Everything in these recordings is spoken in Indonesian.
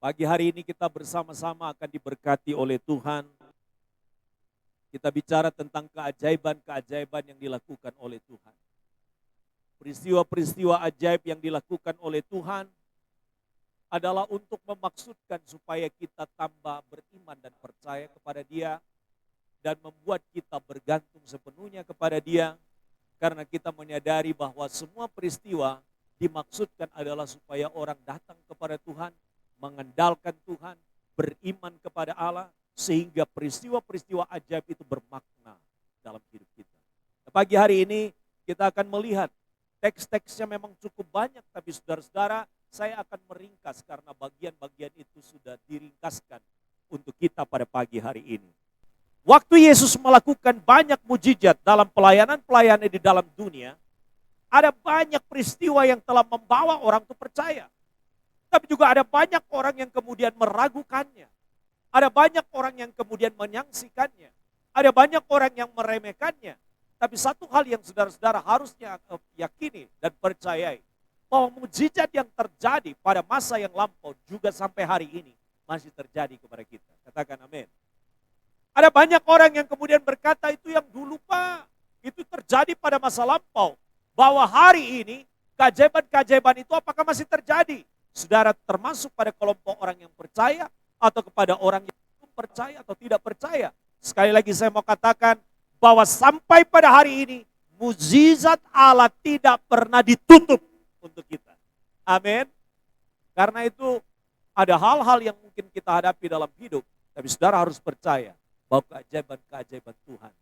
Pagi hari ini kita bersama-sama akan diberkati oleh Tuhan. Kita bicara tentang keajaiban-keajaiban yang dilakukan oleh Tuhan. Peristiwa-peristiwa ajaib yang dilakukan oleh Tuhan adalah untuk memaksudkan supaya kita tambah beriman dan percaya kepada Dia dan membuat kita bergantung sepenuhnya kepada Dia, karena kita menyadari bahwa semua peristiwa dimaksudkan adalah supaya orang datang kepada Tuhan, mengandalkan Tuhan, beriman kepada Allah, sehingga peristiwa-peristiwa ajaib itu bermakna dalam hidup kita. Pagi hari ini kita akan melihat teks-teksnya memang cukup banyak, tapi saudara-saudara, saya akan meringkas karena bagian-bagian itu sudah diringkaskan untuk kita pada pagi hari ini. Waktu Yesus melakukan banyak mujizat dalam pelayanan-pelayanan di dalam dunia, ada banyak peristiwa yang telah membawa orang itu percaya. Tapi juga ada banyak orang yang kemudian meragukannya. Ada banyak orang yang kemudian menyangsikannya. Ada banyak orang yang meremehkannya. Tapi satu hal yang saudara-saudara harusnya yakini dan percayai, bahwa mujizat yang terjadi pada masa yang lampau juga sampai hari ini masih terjadi kepada kita. Katakan amin. Ada banyak orang yang kemudian berkata itu yang dulu Pak, itu terjadi pada masa lampau. Bahwa hari ini keajaiban-keajaiban itu apakah masih terjadi? Saudara termasuk pada kelompok orang yang percaya atau kepada orang yang belum percaya atau tidak percaya? Sekali lagi saya mau katakan bahwa sampai pada hari ini mukjizat Allah tidak pernah ditutup untuk kita. Amin. Karena itu ada hal-hal yang mungkin kita hadapi dalam hidup, tapi saudara harus percaya bahwa keajaiban-keajaiban Tuhan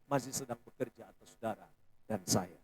masih sedang bekerja atas saudara dan saya.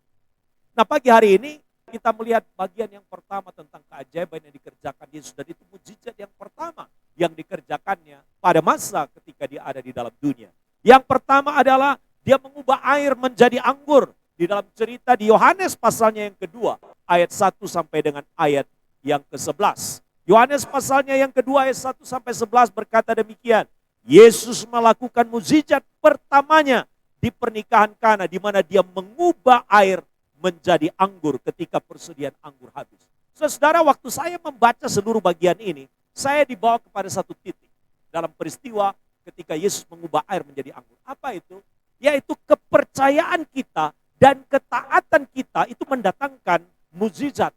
Nah, pagi hari ini kita melihat bagian yang pertama tentang keajaiban yang dikerjakan Yesus, dan itu mukjizat yang pertama yang dikerjakannya pada masa ketika dia ada di dalam dunia. Yang pertama adalah dia mengubah air menjadi anggur. Di dalam cerita di Yohanes pasalnya yang kedua, ayat 1 sampai dengan ayat yang ke-11. Yohanes pasalnya yang kedua ayat 1 sampai 11 berkata demikian. Yesus melakukan mukjizat pertamanya di pernikahan Kana, di mana dia mengubah air menjadi anggur ketika persediaan anggur habis. Saudara, waktu saya membaca seluruh bagian ini, saya dibawa kepada satu titik dalam peristiwa ketika Yesus mengubah air menjadi anggur. Apa itu? Yaitu kepercayaan kita dan ketaatan kita itu mendatangkan mukjizat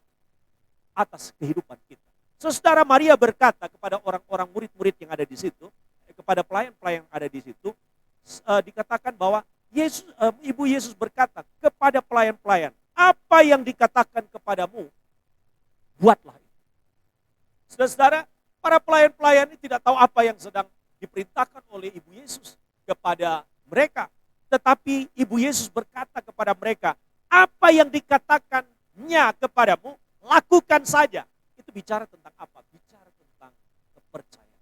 atas kehidupan kita. Saudara, Maria berkata kepada orang-orang murid-murid yang ada di situ, kepada pelayan-pelayan yang ada di situ, dikatakan bahwa Ibu Yesus berkata kepada pelayan-pelayan, apa yang dikatakan kepadamu, buatlah itu. Saudara-saudara, para pelayan-pelayan ini tidak tahu apa yang sedang diperintahkan oleh Ibu Yesus kepada mereka. Tetapi Ibu Yesus berkata kepada mereka, apa yang dikatakannya kepadamu, lakukan saja. Itu bicara tentang apa? Bicara tentang kepercayaan.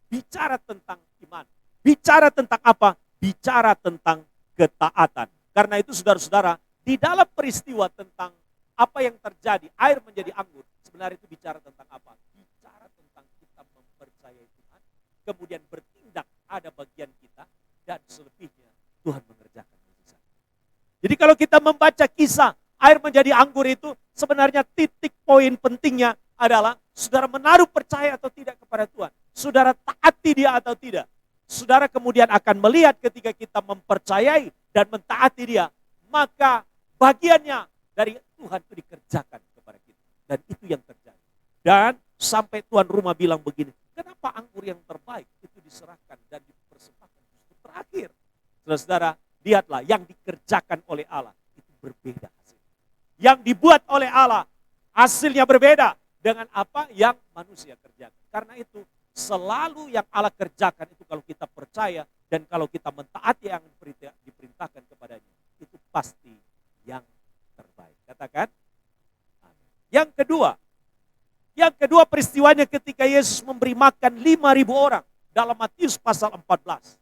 Bicara tentang iman. Bicara tentang apa? Bicara tentang ketaatan. Karena itu saudara-saudara, di dalam peristiwa tentang apa yang terjadi, air menjadi anggur, sebenarnya itu bicara tentang apa? Bicara tentang kita mempercayai Tuhan, kemudian bertindak, ada bagian kita, dan selebihnya Tuhan mengerjakan mujizat. Jadi kalau kita membaca kisah air menjadi anggur itu, sebenarnya titik poin pentingnya adalah saudara menaruh percaya atau tidak kepada Tuhan. Saudara taati dia atau tidak. Saudara kemudian akan melihat ketika kita mempercayai dan mentaati dia, maka bagiannya dari Tuhan itu dikerjakan kepada kita. Dan itu yang terjadi. Dan sampai tuan rumah bilang begini, kenapa anggur yang terbaik itu diserahkan dan dipersembahkan justru terakhir? Saudara, lihatlah yang dikerjakan oleh Allah itu berbeda hasilnya. Yang dibuat oleh Allah hasilnya berbeda dengan apa yang manusia kerjakan. Karena itu selalu yang Allah kerjakan itu kalau kita percaya dan kalau kita mentaati yang diperintahkan kepadanya, itu pasti yang terbaik. Katakan amin. Yang kedua peristiwanya ketika Yesus memberi makan 5.000 orang dalam Matius pasal 14.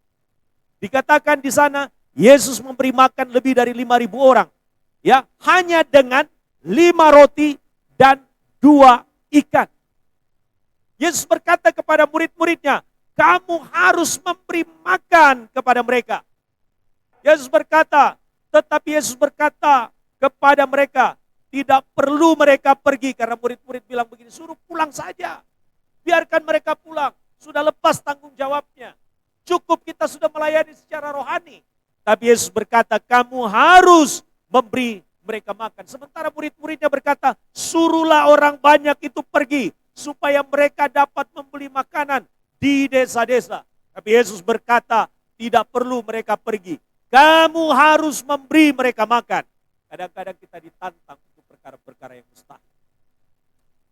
Dikatakan di sana Yesus memberi makan lebih dari 5.000 orang, ya, hanya dengan 5 roti dan 2 ikan. Yesus berkata kepada murid-muridnya, kamu harus memberi makan kepada mereka. Yesus berkata kepada mereka, tidak perlu mereka pergi, karena murid-murid bilang begini, suruh pulang saja. Biarkan mereka pulang. Sudah lepas tanggung jawabnya. Cukup kita sudah melayani secara rohani. Tapi Yesus berkata, kamu harus memberi mereka makan. Sementara murid-muridnya berkata, suruhlah orang banyak itu pergi, supaya mereka dapat membeli makanan di desa-desa. Tapi Yesus berkata, tidak perlu mereka pergi. Kamu harus memberi mereka makan. Kadang-kadang kita ditantang untuk perkara-perkara yang mustahil.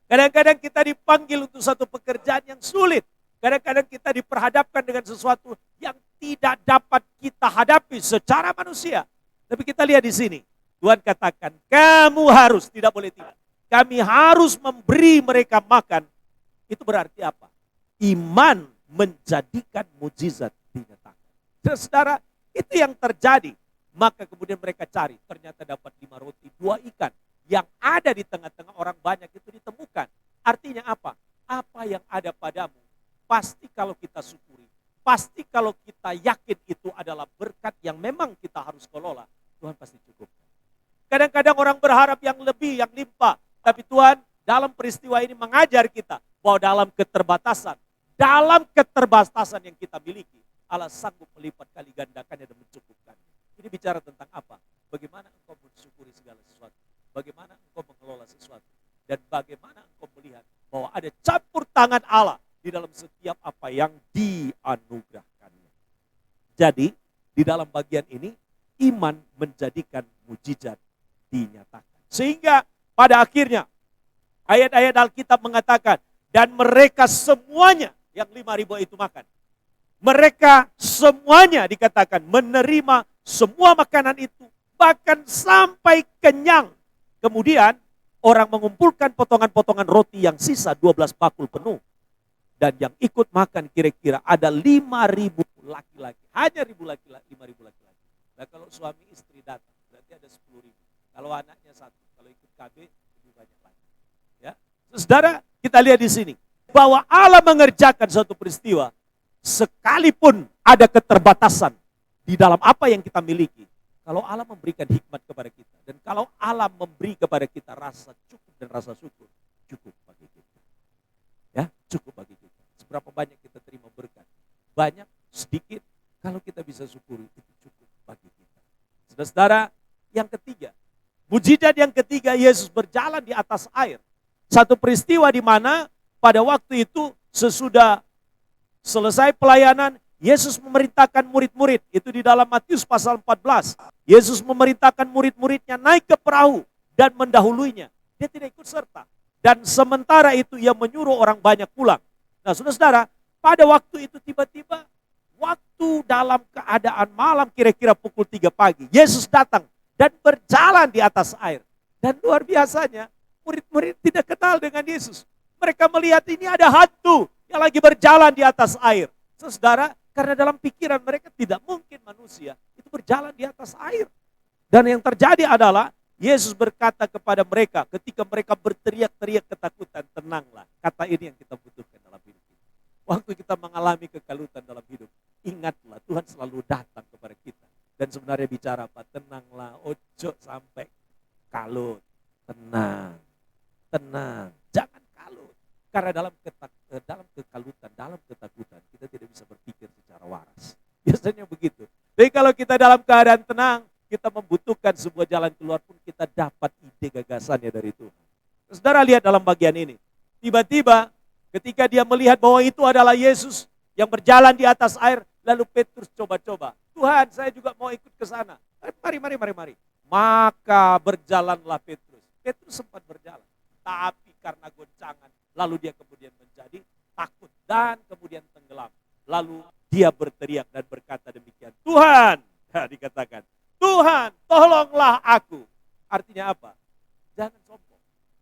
Kadang-kadang kita dipanggil untuk satu pekerjaan yang sulit. Kadang-kadang kita diperhadapkan dengan sesuatu yang tidak dapat kita hadapi secara manusia. Tapi kita lihat di sini. Tuhan katakan, kamu harus, tidak boleh tidak. Kami harus memberi mereka makan. Itu berarti apa? Iman menjadikan mujizat dinyatakan. Saudara, itu yang terjadi. Maka kemudian mereka cari. Ternyata dapat 5 roti, 2 ikan. Yang ada di tengah-tengah orang banyak itu ditemukan. Artinya apa? Apa yang ada padamu, pasti kalau kita syukuri, pasti kalau kita yakin itu adalah berkat yang memang kita harus kelola, Tuhan pasti cukup. Kadang-kadang orang berharap yang lebih, yang limpah. Tapi Tuhan dalam peristiwa ini mengajar kita bahwa dalam keterbatasan yang kita miliki, Allah sanggup melipat kali gandakannya dan mencukupkannya. Ini bicara tentang apa? Bagaimana engkau mensyukuri segala sesuatu. Bagaimana engkau mengelola sesuatu. Dan bagaimana engkau melihat bahwa ada campur tangan Allah di dalam setiap apa yang dianugerahkannya. Jadi di dalam bagian ini iman menjadikan mujizat dinyatakan. Sehingga pada akhirnya ayat-ayat Alkitab mengatakan dan mereka semuanya yang 5.000 itu makan. Mereka semuanya dikatakan menerima semua makanan itu bahkan sampai kenyang. Kemudian orang mengumpulkan potongan-potongan roti yang sisa 12 bakul penuh. Dan yang ikut makan kira-kira ada 5.000 laki-laki. Hanya 5.000 laki-laki. Nah kalau suami istri datang berarti ada 10.000. Kalau anaknya 1, kalau ikut KB lebih banyak lagi. Ya. Saudara, kita lihat di sini bahwa Allah mengerjakan suatu peristiwa sekalipun ada keterbatasan di dalam apa yang kita miliki. Kalau Allah memberikan hikmat kepada kita dan kalau Allah memberi kepada kita rasa cukup dan rasa syukur, cukup bagi kita. Ya, cukup bagi kita. Seberapa banyak kita terima berkat? Banyak, sedikit, kalau kita bisa syukuri itu cukup bagi kita. Saudara-saudara, yang ketiga, mujizat yang ketiga Yesus berjalan di atas air. Satu peristiwa di mana pada waktu itu sesudah selesai pelayanan, Yesus memerintahkan murid-murid, itu di dalam Matius pasal 14. Yesus memerintahkan murid-muridnya naik ke perahu dan mendahuluinya. Dia tidak ikut serta. Dan sementara itu ia menyuruh orang banyak pulang. Nah saudara-saudara, pada waktu itu tiba-tiba, waktu dalam keadaan malam kira-kira pukul 3 pagi, Yesus datang dan berjalan di atas air. Dan luar biasanya, murid-murid tidak kenal dengan Yesus. Mereka melihat ini ada hantu yang lagi berjalan di atas air. Saudara, karena dalam pikiran mereka tidak mungkin manusia itu berjalan di atas air. Dan yang terjadi adalah Yesus berkata kepada mereka ketika mereka berteriak-teriak ketakutan, tenanglah. Kata ini yang kita butuhkan dalam hidup kita. Waktu kita mengalami kekalutan dalam hidup, ingatlah Tuhan selalu datang kepada kita. Dan sebenarnya bicara apa? Tenanglah, ojo sampai kalut. Tenang, tenang, jangan kalut. Karena dalam kekalutan, dalam ketakutan, kita tidak bisa berpikir secara waras. Biasanya begitu. Tapi kalau kita dalam keadaan tenang, kita membutuhkan sebuah jalan keluar pun kita dapat ide gagasannya dari Tuhan. Saudara lihat dalam bagian ini. Tiba-tiba ketika dia melihat bahwa itu adalah Yesus yang berjalan di atas air, lalu Petrus coba-coba. Tuhan, saya juga mau ikut ke sana. Mari. Maka berjalanlah Petrus. Petrus sempat berjalan. Tapi karena goncangan, lalu dia kemudian menjadi takut dan kemudian tenggelam. Lalu dia berteriak dan berkata demikian. Tuhan, dikatakan. Tuhan, tolonglah aku. Artinya apa? Jangan sombong.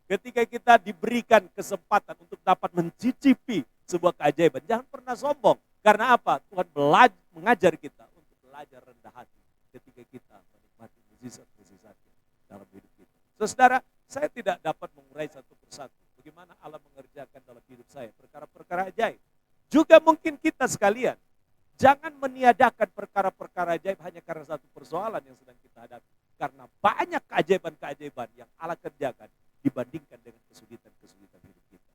Ketika kita diberikan kesempatan untuk dapat mencicipi sebuah keajaiban, jangan pernah sombong. Karena apa? Tuhan mengajar kita untuk belajar rendah hati ketika kita menikmati mujizat-mujizatnya dalam hidup kita. Saudara, saya tidak dapat mengurai satu persatu bagaimana Allah mengerjakan dalam hidup saya perkara-perkara ajaib. Juga mungkin kita sekalian, jangan meniadakan perkara-perkara ajaib hanya karena satu persoalan yang sedang kita hadapi. Karena banyak keajaiban-keajaiban yang Allah kerjakan dibandingkan dengan kesulitan-kesulitan hidup kita.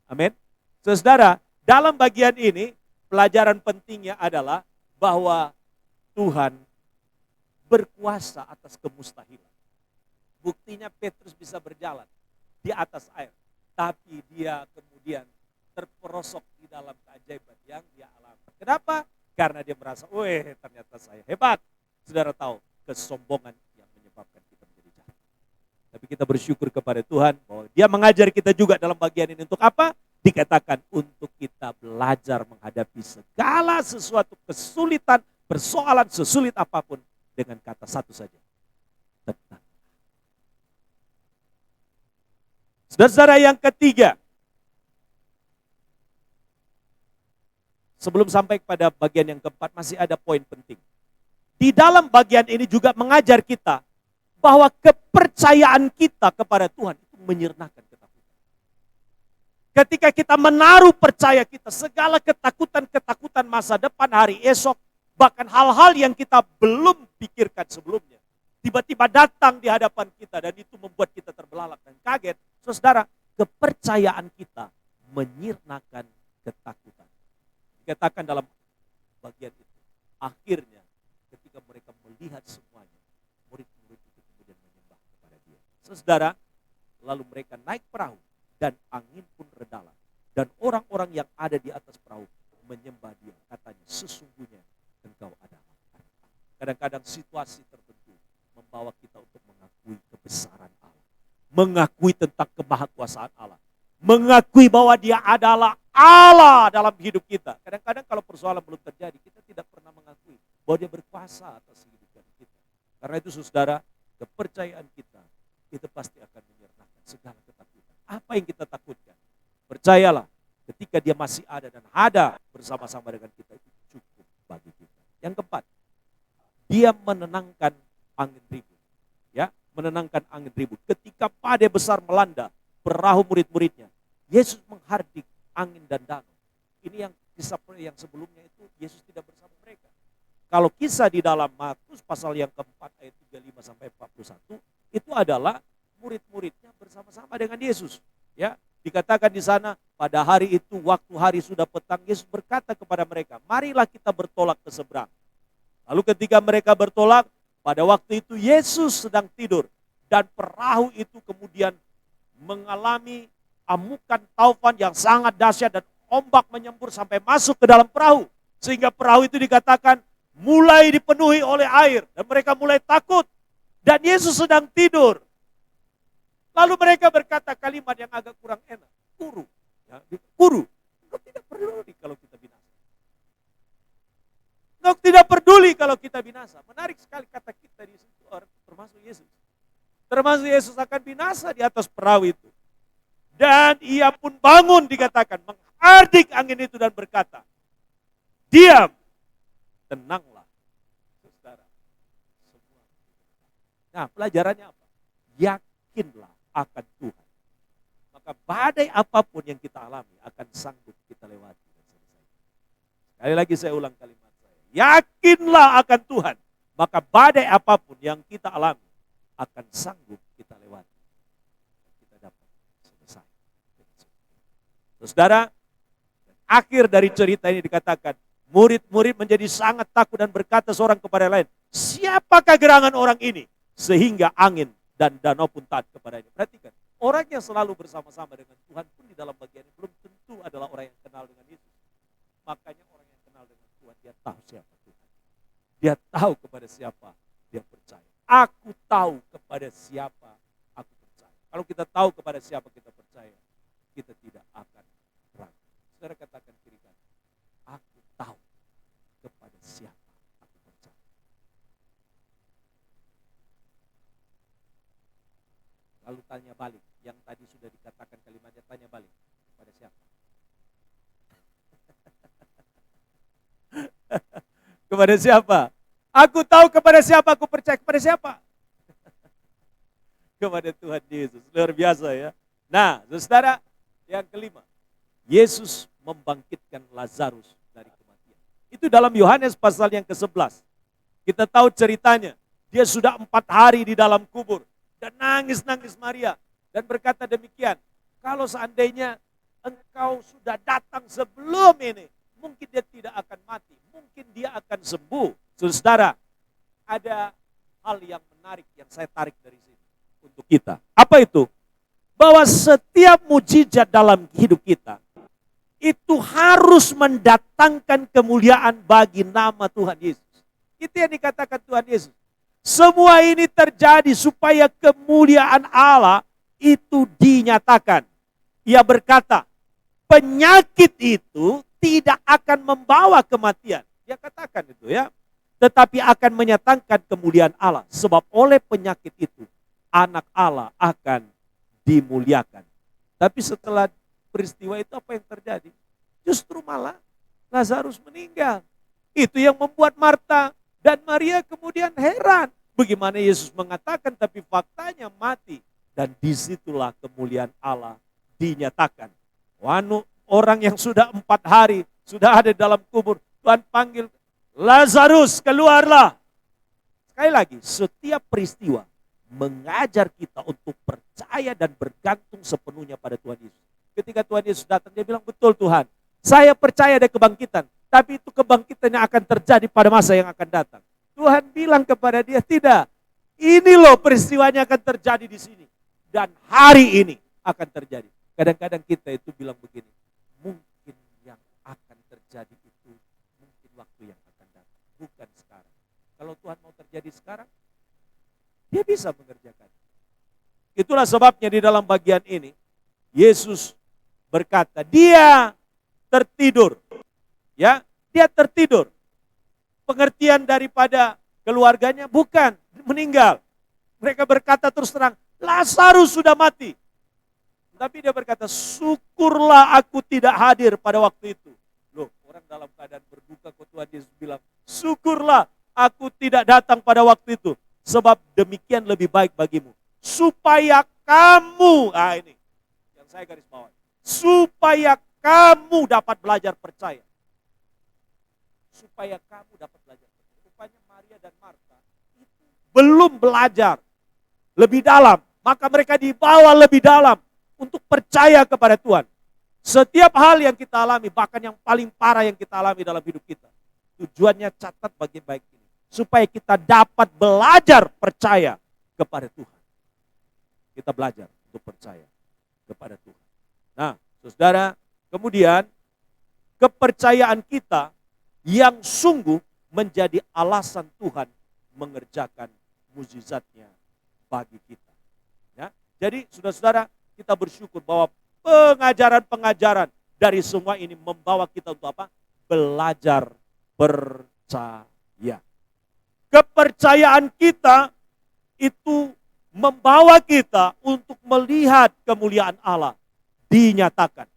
Amin. Saudara, dalam bagian ini pelajaran pentingnya adalah bahwa Tuhan berkuasa atas kemustahilan. Buktinya Petrus bisa berjalan di atas air, tapi dia kemudian terperosok di dalam keajaiban yang dia alami. Kenapa? Karena dia merasa, ternyata saya hebat. Saudara tahu, kesombongan yang menyebabkan kita menjadi jahat. Tapi kita bersyukur kepada Tuhan bahwa dia mengajar kita juga dalam bagian ini untuk apa? Dikatakan untuk kita belajar menghadapi segala sesuatu kesulitan, persoalan sesulit apapun dengan kata satu saja, tenang. Saudara yang ketiga, sebelum sampai kepada bagian yang keempat masih ada poin penting. Di dalam bagian ini juga mengajar kita bahwa kepercayaan kita kepada Tuhan itu menyirnakan ketakutan. Ketika kita menaruh percaya kita, segala ketakutan-ketakutan masa depan, hari esok, bahkan hal-hal yang kita belum pikirkan sebelumnya, tiba-tiba datang di hadapan kita dan itu membuat kita terbelalak dan kaget. Saudara, kepercayaan kita menyirnakan ketakutan. Dikatakan dalam bagian itu, akhirnya ketika mereka melihat semuanya, murid-murid itu kemudian menyembah kepada dia. Saudara, lalu mereka naik perahu dan angin pun redalah. Dan orang-orang yang ada di atas perahu menyembah dia. Katanya, sesungguhnya engkau adalah anak Allah. Kadang-kadang situasi tertentu membawa kita untuk mengakui kebesaran Allah. Mengakui tentang kemahakuasaan Allah. Mengakui bahwa dia adalah Allah dalam hidup kita. Kadang-kadang kalau persoalan belum terjadi, kita tidak pernah mengakui bahwa dia berkuasa atas hidup kita. Karena itu saudara, kepercayaan kita, itu pasti akan menyertakan segala ketakutan. Apa yang kita takutkan? Percayalah, ketika dia masih ada dan ada bersama-sama dengan kita, itu cukup bagi kita. Yang keempat, dia menenangkan angin ribut. Ya, menenangkan angin ribut. Ketika badai besar melanda perahu murid-muridnya, Yesus menghardik angin dan danau. Ini yang kisah yang sebelumnya itu Yesus tidak bersama mereka. Kalau kisah di dalam Markus pasal yang keempat ayat 35 sampai 41 itu adalah murid-muridnya bersama-sama dengan Yesus. Ya, dikatakan di sana pada hari itu waktu hari sudah petang, Yesus berkata kepada mereka, marilah kita bertolak ke seberang. Lalu ketika mereka bertolak, pada waktu itu Yesus sedang tidur dan perahu itu kemudian mengalami amukan taufan yang sangat dahsyat dan ombak menyembur sampai masuk ke dalam perahu. Sehingga perahu itu dikatakan mulai dipenuhi oleh air dan mereka mulai takut. Dan Yesus sedang tidur. Lalu mereka berkata kalimat yang agak kurang enak. Guru, ya, guru, engkau tidak peduli kalau kita binasa. Engkau tidak peduli kalau kita binasa. Menarik sekali kata kita di situ, termasuk Yesus. Termasuk Yesus akan binasa di atas perahu itu. Dan ia pun bangun dikatakan, menghardik angin itu dan berkata, diam, tenanglah. Saudara, semua. Nah, pelajarannya apa? Yakinlah akan Tuhan. Maka badai apapun yang kita alami akan sanggup kita lewati. Sekali lagi saya ulang kalimat saya. Yakinlah akan Tuhan. Maka badai apapun yang kita alami akan sanggup kita lewati. Kita dapat selesai. Saudara, akhir dari cerita ini dikatakan, murid-murid menjadi sangat takut dan berkata seorang kepada lain, siapakah gerangan orang ini? Sehingga angin dan danau pun taat kepadanya. Perhatikan, orang yang selalu bersama-sama dengan Tuhan pun di dalam bagian ini belum tentu adalah orang yang kenal dengan Yesus. Makanya orang yang kenal dengan Tuhan, dia tahu siapa Tuhan. Dia tahu kepada siapa dia percaya. Aku tahu kepada siapa aku percaya. Kalau kita tahu kepada siapa kita percaya, kita tidak akan ragu. Saudara katakan kiri kanan, aku tahu kepada siapa aku percaya. Lalu tanya balik, yang tadi sudah dikatakan kalimatnya, tanya balik, kepada siapa? Kepada siapa? Aku tahu kepada siapa aku percaya, kepada siapa? Kepada Tuhan Yesus, luar biasa ya. Nah, saudara, yang kelima, Yesus membangkitkan Lazarus dari kematian. Itu dalam Yohanes pasal yang ke-11. Kita tahu ceritanya, dia sudah 4 hari di dalam kubur. Dan nangis-nangis Maria. Dan berkata demikian, kalau seandainya engkau sudah datang sebelum ini, mungkin dia tidak akan mati, mungkin dia akan sembuh. Saudara, ada hal yang menarik yang saya tarik dari sini untuk kita. Apa itu? Bahwa setiap mujizat dalam hidup kita itu harus mendatangkan kemuliaan bagi nama Tuhan Yesus. Itu yang dikatakan Tuhan Yesus. Semua ini terjadi supaya kemuliaan Allah itu dinyatakan. Ia berkata, penyakit itu tidak akan membawa kematian. Dia katakan itu ya. Tetapi akan menyatakan kemuliaan Allah. Sebab oleh penyakit itu, anak Allah akan dimuliakan. Tapi setelah peristiwa itu apa yang terjadi? Justru malah Lazarus meninggal. Itu yang membuat Marta dan Maria kemudian heran. Bagaimana Yesus mengatakan tapi faktanya mati. Dan disitulah kemuliaan Allah dinyatakan. Orang yang sudah 4 hari sudah ada dalam kubur. Tuhan panggil, Lazarus keluarlah. Sekali lagi, setiap peristiwa mengajar kita untuk percaya dan bergantung sepenuhnya pada Tuhan Yesus. Ketika Tuhan Yesus datang, dia bilang, betul Tuhan, saya percaya ada kebangkitan. Tapi itu kebangkitan yang akan terjadi pada masa yang akan datang. Tuhan bilang kepada dia, tidak. Ini loh peristiwanya akan terjadi di sini. Dan hari ini akan terjadi. Kadang-kadang kita itu bilang begini, mungkin yang akan terjadi itu, mungkin waktu yang akan datang. Bukan sekarang. Kalau Tuhan mau terjadi sekarang, dia bisa mengerjakan. Itulah sebabnya di dalam bagian ini, Yesus berkata, dia tertidur. Ya, dia tertidur. Pengertian daripada keluarganya bukan meninggal. Mereka berkata terus terang, Lazarus sudah mati. Tapi dia berkata, syukurlah aku tidak hadir pada waktu itu. Loh, orang dalam keadaan berduka kok Tuhan Yesus bilang, syukurlah aku tidak datang pada waktu itu. Sebab demikian lebih baik bagimu. Supaya kamu, ini yang saya garis bawahi. Supaya kamu dapat belajar percaya. Supaya kamu dapat belajar percaya. Rupanya Maria dan Marta itu belum belajar lebih dalam. Maka mereka dibawa lebih dalam untuk percaya kepada Tuhan. Setiap hal yang kita alami, bahkan yang paling parah yang kita alami dalam hidup kita, tujuannya catat bagian baik ini. Supaya kita dapat belajar percaya kepada Tuhan. Kita belajar untuk percaya kepada Tuhan. Nah, saudara, kemudian kepercayaan kita yang sungguh menjadi alasan Tuhan mengerjakan mukjizatnya bagi kita. Ya, jadi saudara-saudara, kita bersyukur bahwa pengajaran-pengajaran dari semua ini membawa kita untuk apa? Belajar percaya. Kepercayaan kita itu membawa kita untuk melihat kemuliaan Allah dinyatakan.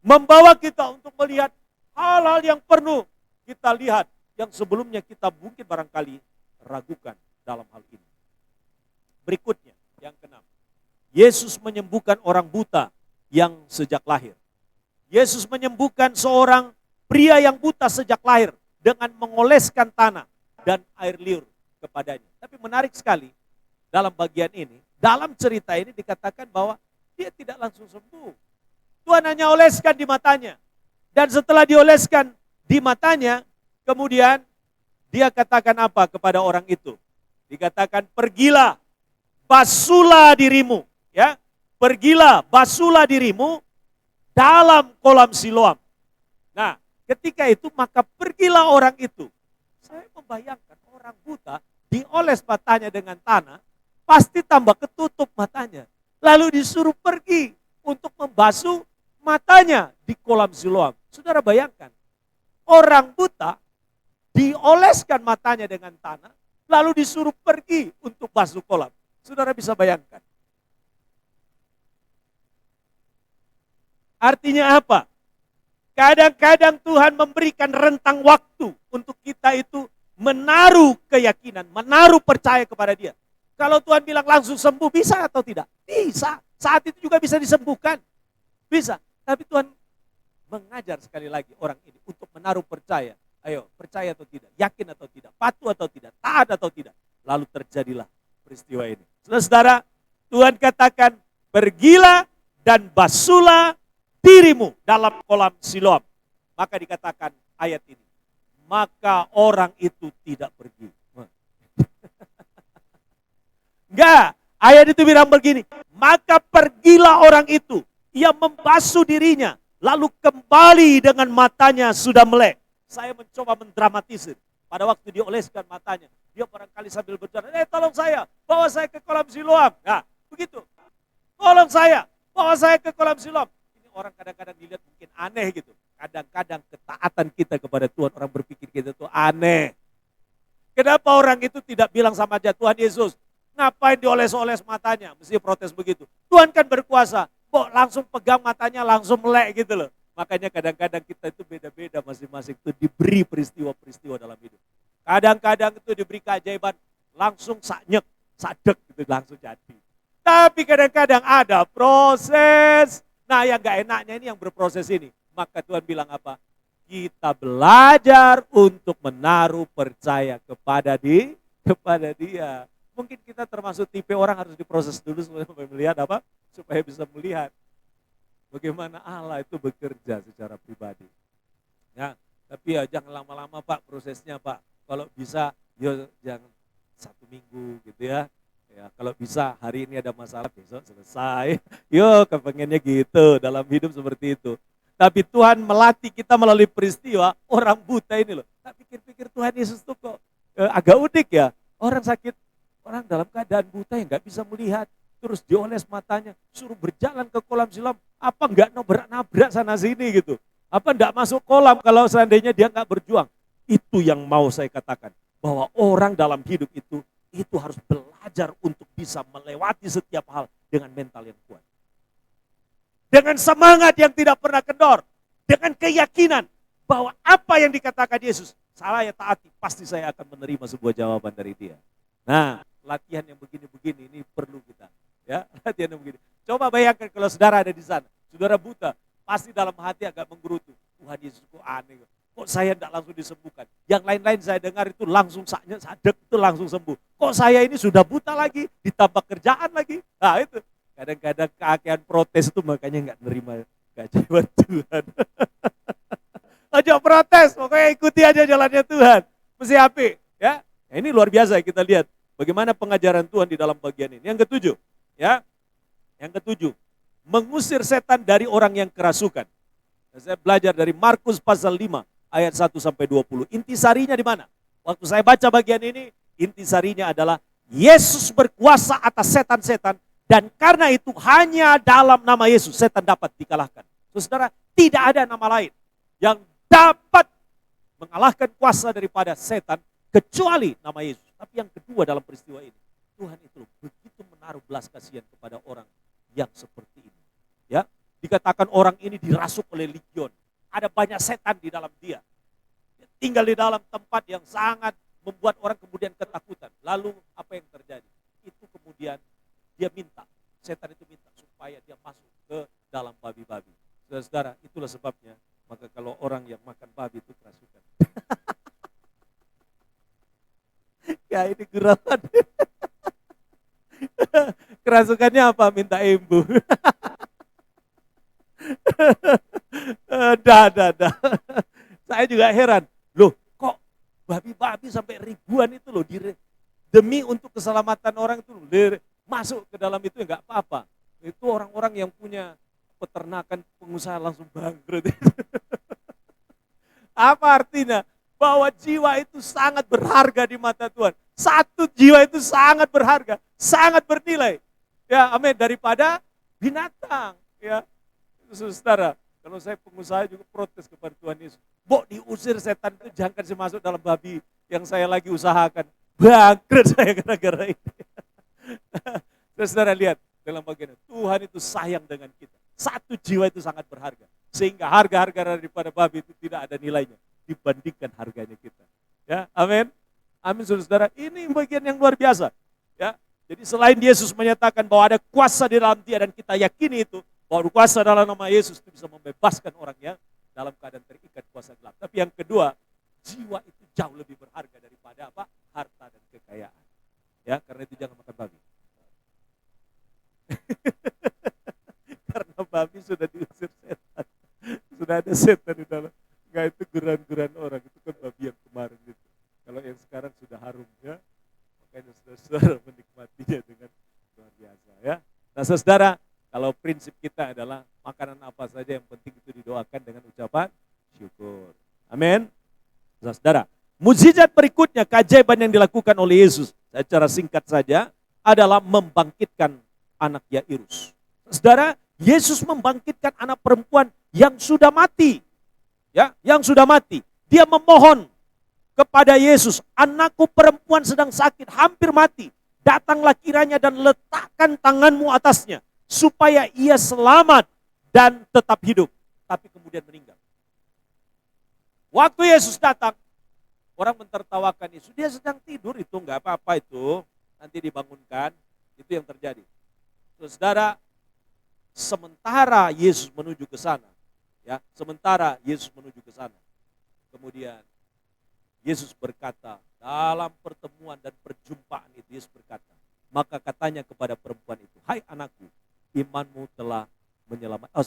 Membawa kita untuk melihat hal-hal yang perlu kita lihat yang sebelumnya kita mungkin barangkali ragukan dalam hal ini. Berikutnya, yang keenam. Yesus menyembuhkan orang buta yang sejak lahir. Yesus menyembuhkan seorang pria yang buta sejak lahir dengan mengoleskan tanah dan air liur kepadanya. Tapi menarik sekali dalam bagian ini, dalam cerita ini dikatakan bahwa dia tidak langsung sembuh. Tuhan hanya oleskan di matanya. Dan setelah dioleskan di matanya, kemudian dia katakan apa kepada orang itu? Dikatakan, pergilah, basuhlah dirimu. Ya, pergilah, basuhlah dirimu dalam kolam Siloam. Nah, ketika itu maka pergilah orang itu. Saya membayangkan orang buta dioles matanya dengan tanah, pasti tambah ketutup matanya. Lalu disuruh pergi untuk membasuh matanya di kolam Siloam. Saudara bayangkan, orang buta dioleskan matanya dengan tanah, lalu disuruh pergi untuk basuh kolam. Saudara bisa bayangkan. Artinya apa? Kadang-kadang Tuhan memberikan rentang waktu untuk kita itu menaruh keyakinan, menaruh percaya kepada Dia. Kalau Tuhan bilang langsung sembuh, bisa atau tidak? Bisa. Saat itu juga bisa disembuhkan. Bisa. Tapi Tuhan mengajar sekali lagi orang ini untuk menaruh percaya. Ayo, percaya atau tidak? Yakin atau tidak? Patuh atau tidak? Taat atau tidak? Lalu terjadilah peristiwa ini. Saudara, Tuhan katakan, pergilah dan basuhlah dirimu dalam kolam Siloam. Maka dikatakan ayat ini, maka orang itu tidak pergi. Enggak, ayat itu bilang begini, maka pergilah orang itu, ia membasuh dirinya, lalu kembali dengan matanya sudah melek. Saya mencoba mendramatisir. Pada waktu dia oleskan matanya, dia barangkali sambil berjalan, tolong saya, bawa saya ke kolam Siloam. Nah, begitu. Tolong saya, bawa saya ke kolam Siloam. Ini orang kadang-kadang dilihat mungkin aneh gitu. Kadang-kadang ketaatan kita kepada Tuhan, orang berpikir kita itu aneh. Kenapa orang itu tidak bilang sama aja, Tuhan Yesus, ngapain dioles-oles matanya? Mesti protes begitu. Tuhan kan berkuasa, kok langsung pegang matanya, langsung melek gitu loh. Makanya kadang-kadang kita itu beda-beda masing-masing itu diberi peristiwa-peristiwa dalam hidup. Kadang-kadang itu diberi keajaiban, langsung saknyek, sadek gitu, langsung jadi. Tapi kadang-kadang ada proses. Nah yang gak enaknya ini yang berproses ini. Maka Tuhan bilang apa? Kita belajar untuk menaruh percaya kepada dia. Mungkin kita termasuk tipe orang harus diproses dulu supaya melihat apa? Supaya bisa melihat bagaimana Allah itu bekerja secara pribadi. Ya, tapi ya jangan lama-lama Pak prosesnya Pak. Kalau bisa ya jangan 1 minggu gitu ya. Ya, kalau bisa hari ini ada masalah besok selesai. Yo, kepengennya gitu dalam hidup seperti itu. Tapi Tuhan melatih kita melalui peristiwa orang buta ini loh. Tak pikir-pikir Tuhan Yesus tuh kok agak unik ya. Orang sakit, orang dalam keadaan buta yang nggak bisa melihat. Terus dioles matanya, suruh berjalan ke kolam Siloam. Apa nggak nabrak sana sini gitu. Apa nggak masuk kolam kalau seandainya dia nggak berjuang. Itu yang mau saya katakan. Bahwa orang dalam hidup itu harus belajar untuk bisa melewati setiap hal dengan mental yang kuat. Dengan semangat yang tidak pernah kendor. Dengan keyakinan bahwa apa yang dikatakan Yesus, saya taati, pasti saya akan menerima sebuah jawaban dari dia. Nah, latihan yang begini-begini ini perlu kita. Ya, latihan yang begini. Coba bayangkan kalau saudara ada di sana, saudara buta, pasti dalam hati agak menggerutu. Tuhan Yesus kok aneh. Kok saya tidak langsung disembuhkan? Yang lain-lain saya dengar itu langsung sadek itu langsung sembuh. Kok saya ini sudah buta lagi, ditambah kerjaan lagi? Nah itu, kadang-kadang keakian protes itu makanya nggak nerima keajaiban Tuhan. Ojo protes, pokoknya ikuti aja jalannya Tuhan. Mesti api, ya. Nah, ini luar biasa kita lihat bagaimana pengajaran Tuhan di dalam bagian ini. Yang ketujuh, ya. Yang ketujuh, mengusir setan dari orang yang kerasukan. Saya belajar dari Markus pasal 5 ayat 1 sampai 20. Intisarinya di mana? Waktu saya baca bagian ini, intisarinya adalah Yesus berkuasa atas setan-setan dan karena itu hanya dalam nama Yesus setan dapat dikalahkan. Saudara, tidak ada nama lain yang dapat mengalahkan kuasa daripada setan kecuali nama Yesus. Tapi yang kedua dalam peristiwa ini, Tuhan itu begitu menaruh belas kasihan kepada orang yang seperti ini. Ya, dikatakan orang ini dirasuk oleh legion. Ada banyak setan di dalam dia. Dia tinggal di dalam tempat yang sangat membuat orang kemudian ketakutan. Lalu apa yang terjadi? Itu kemudian dia minta, setan itu minta supaya dia masuk ke dalam babi-babi. Saudara, itulah sebabnya maka kalau orang yang makan babi itu kerasukan. Ya ini gurauan. Kerasukannya apa? Minta embu. Dah. Saya juga heran. Loh kok babi-babi sampai ribuan itu loh. Demi untuk keselamatan orang itu masuk ke dalam itu enggak apa-apa. Itu orang-orang yang punya peternakan pengusaha langsung bangkrut. Apa artinya? Bahwa jiwa itu sangat berharga di mata Tuhan. Satu jiwa itu sangat berharga, sangat bernilai. Ya, amin, daripada binatang. Ya, saudara, kalau saya pengusaha juga protes kepada Tuhan Yesus. Bok diusir setan itu jangan kasih masuk dalam babi yang saya lagi usahakan. Bangkrut saya gara-gara ini. Saudara lihat dalam bagian itu, Tuhan itu sayang dengan kita. Satu jiwa itu sangat berharga. Sehingga harga-harga daripada babi itu tidak ada nilainya dibandingkan harganya kita. Ya, amin. Amin saudara. Ini bagian yang luar biasa. Ya. Jadi selain Yesus menyatakan bahwa ada kuasa di dalam dia dan kita yakini itu, bahwa kuasa dalam nama Yesus itu bisa membebaskan orang yang dalam keadaan terikat kuasa gelap. Tapi yang kedua, jiwa itu jauh lebih berharga daripada apa? Harta dan kekayaan. Ya, karena itu jangan makan babi. Karena babi sudah diusir setan. sudah ada setan di dalam. Enggak, itu guran-guran orang, itu kan babi yang kemarin itu. Kalau yang sekarang sudah harum ya. Makanya saudara menikmatinya dengan luar biasa ya. Nah saudara, kalau prinsip kita adalah makanan apa saja yang penting itu didoakan dengan ucapan syukur. Amin. Saudara, mukjizat berikutnya, keajaiban yang dilakukan oleh Yesus, secara singkat saja, adalah membangkitkan anak Yairus. Saudara, Yesus membangkitkan anak perempuan yang sudah mati. Ya, yang sudah mati. Dia memohon kepada Yesus, anakku perempuan sedang sakit, hampir mati. Datanglah kiranya dan letakkan tanganmu atasnya, supaya ia selamat dan tetap hidup. Tapi kemudian meninggal. Waktu Yesus datang, orang mentertawakan Yesus. Dia sedang tidur, itu enggak apa-apa itu. Nanti dibangunkan, itu yang terjadi. Saudara, sementara Yesus menuju ke sana, ya, sementara Yesus menuju ke sana, kemudian Yesus berkata, dalam pertemuan dan perjumpaan itu Yesus berkata, maka katanya kepada perempuan itu, hai anakku, imanmu telah menyelamatkan.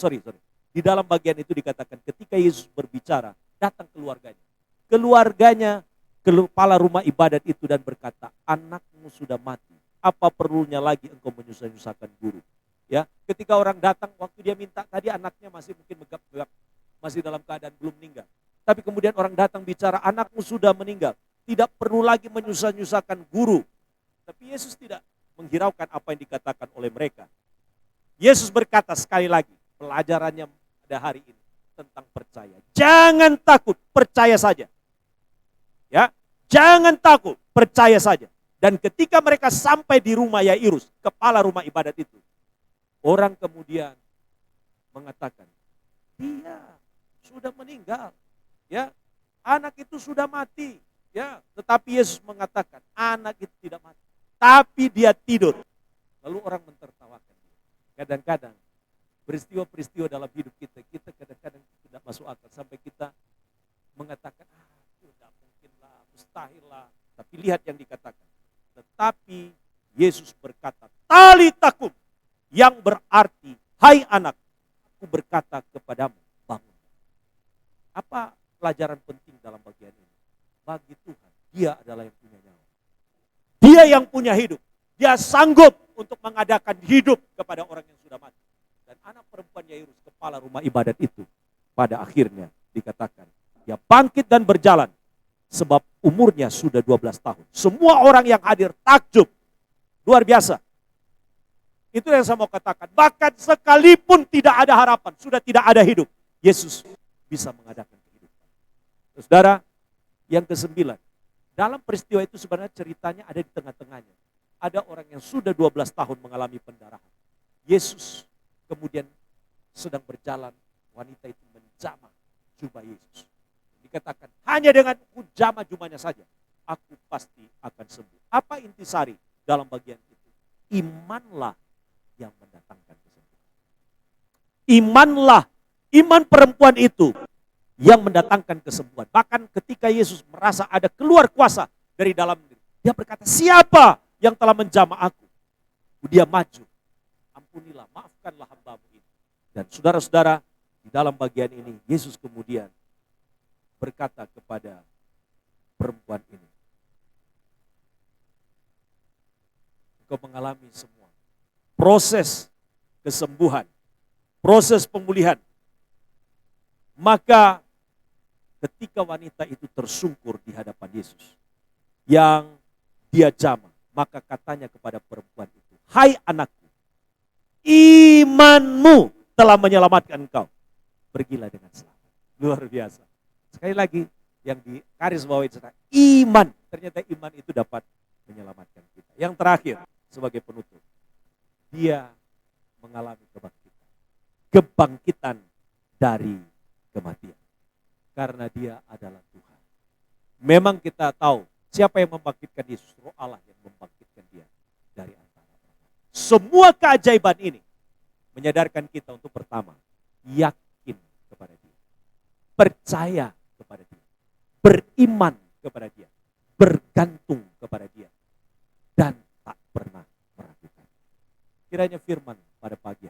Di dalam bagian itu dikatakan ketika Yesus berbicara, datang keluarganya. Keluarganya, kepala rumah ibadat itu dan berkata, anakmu sudah mati. Apa perlunya lagi engkau menyusah-nyusahkan guru? Ya, ketika orang datang, waktu dia minta tadi anaknya masih mungkin megap-megap, masih dalam keadaan belum meninggal. Tapi kemudian orang datang bicara, anakmu sudah meninggal. Tidak perlu lagi menyusah-nyusahkan guru. Tapi Yesus tidak menghiraukan apa yang dikatakan oleh mereka. Yesus berkata sekali lagi, pelajarannya pada hari ini tentang percaya. Jangan takut, percaya saja. Ya, jangan takut, percaya saja. Dan ketika mereka sampai di rumah Yairus, kepala rumah ibadat itu, orang kemudian mengatakan, dia sudah meninggal. Ya, anak itu sudah mati. Ya, tetapi Yesus mengatakan, anak itu tidak mati, tapi dia tidur. Lalu orang mentertawakan. Kadang-kadang peristiwa-peristiwa dalam hidup kita kadang-kadang tidak masuk akal sampai kita mengatakan, tidak mungkin lah, mustahil lah. Tapi lihat yang dikatakan. Tetapi Yesus berkata, talitakum, yang berarti, hai anak, aku berkata kepadamu, bangun. Apa pelajaran penting dalam bagian ini? Bagi Tuhan, dia adalah yang punya nyawa. Dia yang punya hidup. Dia sanggup untuk mengadakan hidup kepada orang yang sudah mati. Dan anak perempuan Yairus, kepala rumah ibadat itu, pada akhirnya dikatakan, dia bangkit dan berjalan. Sebab umurnya sudah 12 tahun. Semua orang yang hadir takjub. Luar biasa. Itu yang saya mau katakan. Bahkan sekalipun tidak ada harapan, sudah tidak ada hidup, Yesus bisa mengadakan kehidupan. Saudara, yang ke-9. Dalam peristiwa itu sebenarnya ceritanya ada di tengah-tengahnya. Ada orang yang sudah 12 tahun mengalami pendarahan. Yesus kemudian sedang berjalan, wanita itu menjamah jubah Yesus. Dikatakan, hanya dengan jamah jubahnya saja, aku pasti akan sembuh. Apa intisari dalam bagian itu? Imanlah yang mendatangkan kesembuhan. Imanlah, iman perempuan itu yang mendatangkan kesembuhan. Bahkan ketika Yesus merasa ada keluar kuasa dari dalam diri, dia berkata, siapa yang telah menjamah aku? Dia maju, ampunilah, maafkanlah hambamu ini. Dan saudara-saudara, di dalam bagian ini, Yesus kemudian berkata kepada perempuan ini, engkau mengalami semua proses kesembuhan, proses pemulihan. Maka ketika wanita itu tersungkur di hadapan Yesus yang dia jamah, maka katanya kepada perempuan itu, hai anakku, imanmu telah menyelamatkan engkau, pergilah dengan selamat. Luar biasa. Sekali lagi, yang di garis bawah itu, iman. Ternyata iman itu dapat menyelamatkan kita. Yang terakhir, sebagai penutup, dia mengalami kebangkitan. Kebangkitan dari kematian. Karena dia adalah Tuhan. Memang kita tahu, siapa yang membangkitkan Yesus? Roh Allah yang membangkitkan dia dari antara orang. Semua keajaiban ini menyadarkan kita untuk pertama, yakin kepada dia. Percaya kepada dia, beriman kepada dia, bergantung kepada dia, dan tak pernah meragukan. Kiranya firman pada pagi